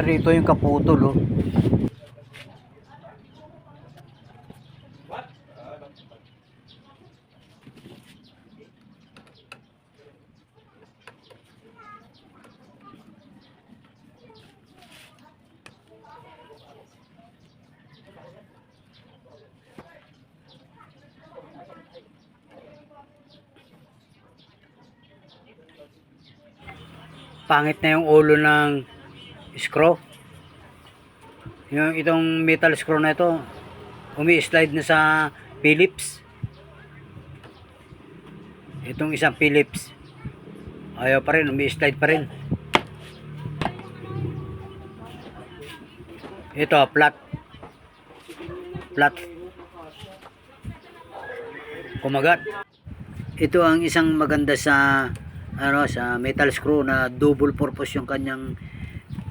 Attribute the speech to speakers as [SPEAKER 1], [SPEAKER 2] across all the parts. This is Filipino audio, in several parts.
[SPEAKER 1] rito yung kaputol, oh. Pangit na yung ulo ng screw. Yung itong metal screw na ito, umi-slide na sa Phillips. Itong isang Phillips, ayaw pa rin, umi-slide pa rin. Ito, flat. Kumagat. Ito ang isang maganda sa sa metal screw na double purpose yung kanyang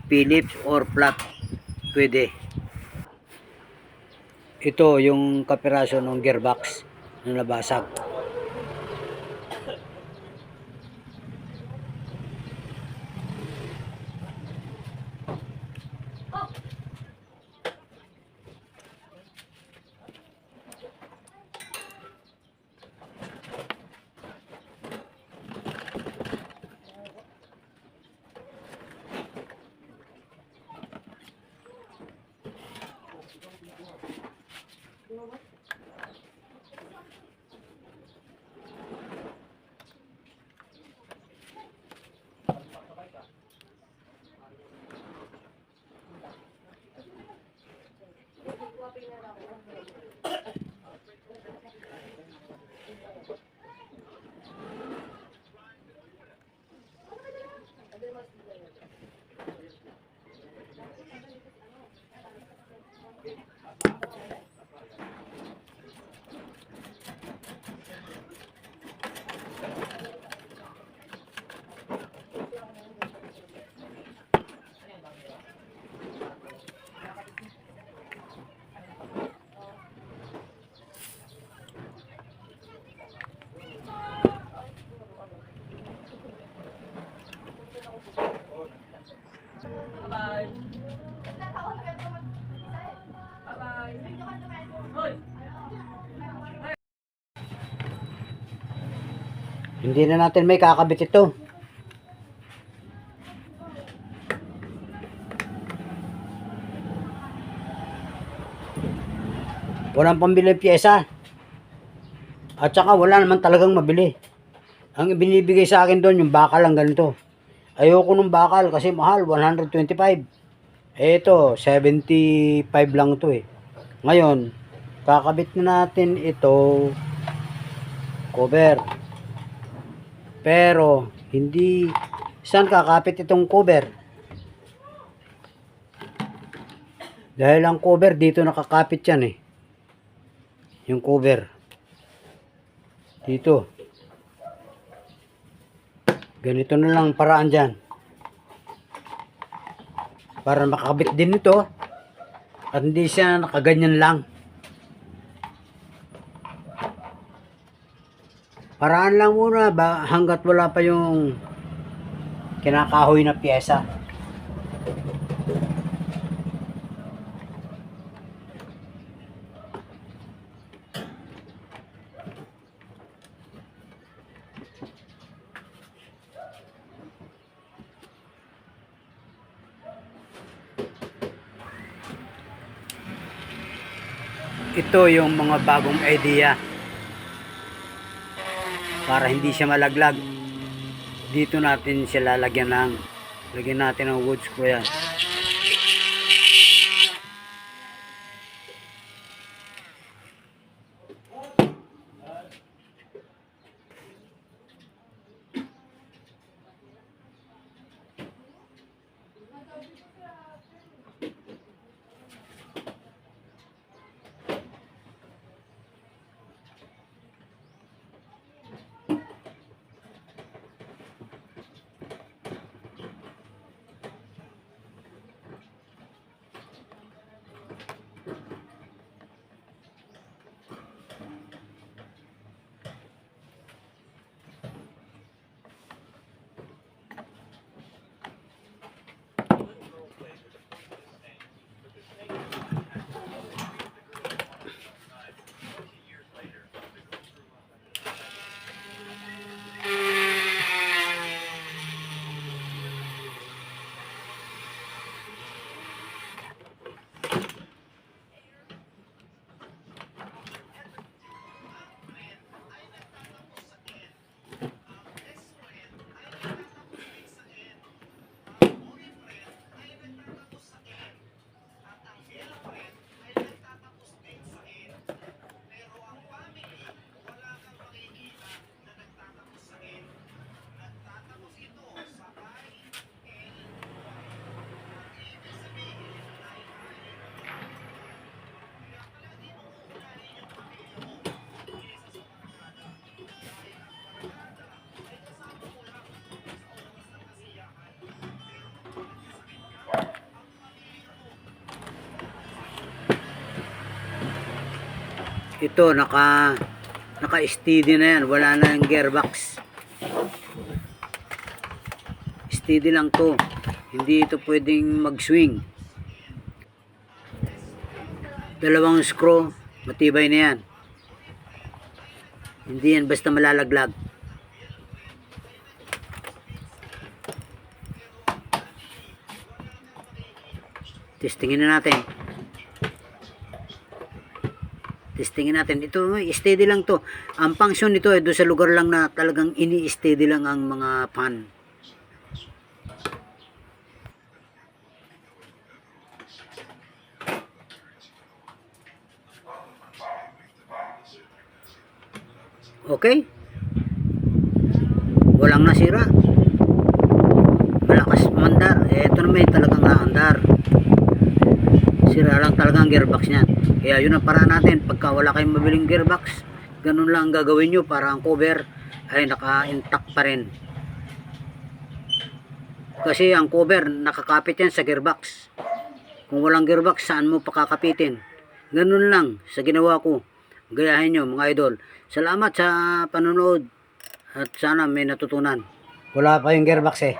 [SPEAKER 1] Phillips or flat. Pwede. Ito yung kapiraso ng gearbox na nabasag. Hindi na natin may kakabit ito. Walang pambili pyesa. At saka wala naman talagang mabili. Ang binibigay sa akin doon yung bakal lang ganito. Ayoko nung bakal kasi mahal, 125. Eh ito, 75 lang to eh. Ngayon, kakabit na natin ito cover. Pero hindi saan kakapit itong cover? Dahil ang cover dito nakakapit yan eh. Yung cover dito. Ganito na lang paraan dyan. Para makakabit din ito. At hindi siya nakaganyan lang. Paraan lang muna ba hanggat wala pa yung kinakahoy na pyesa. Ito yung mga bagong idea para hindi siya malaglag. Dito natin siya lagyan natin ng wood screw yan. Ito naka-steady na yan, wala na yung gearbox. Steady lang to, hindi ito pwedeng mag-swing. Dalawang screw, matibay na yan. Hindi yan basta malalaglag. Testingin na natin. Testingin natin. Ito, steady lang to. Ang function nito ay doon sa lugar lang na talagang ini-steady lang ang mga fan. Okay? Walang nasira. Malakas mandar. Ito na may talagang naandar. Sira lang talaga ang gearbox niyan. Kaya yun ang paraan natin. Pagka wala kayong mabiling gearbox, ganun lang ang gagawin nyo para ang cover ay naka-intact pa rin. Kasi ang cover, nakakapit yan sa gearbox. Kung walang gearbox, saan mo pakakapitin? Ganun lang sa ginawa ko. Gayahin nyo mga idol. Salamat sa panonood at sana may natutunan. Wala pa yung gearbox eh.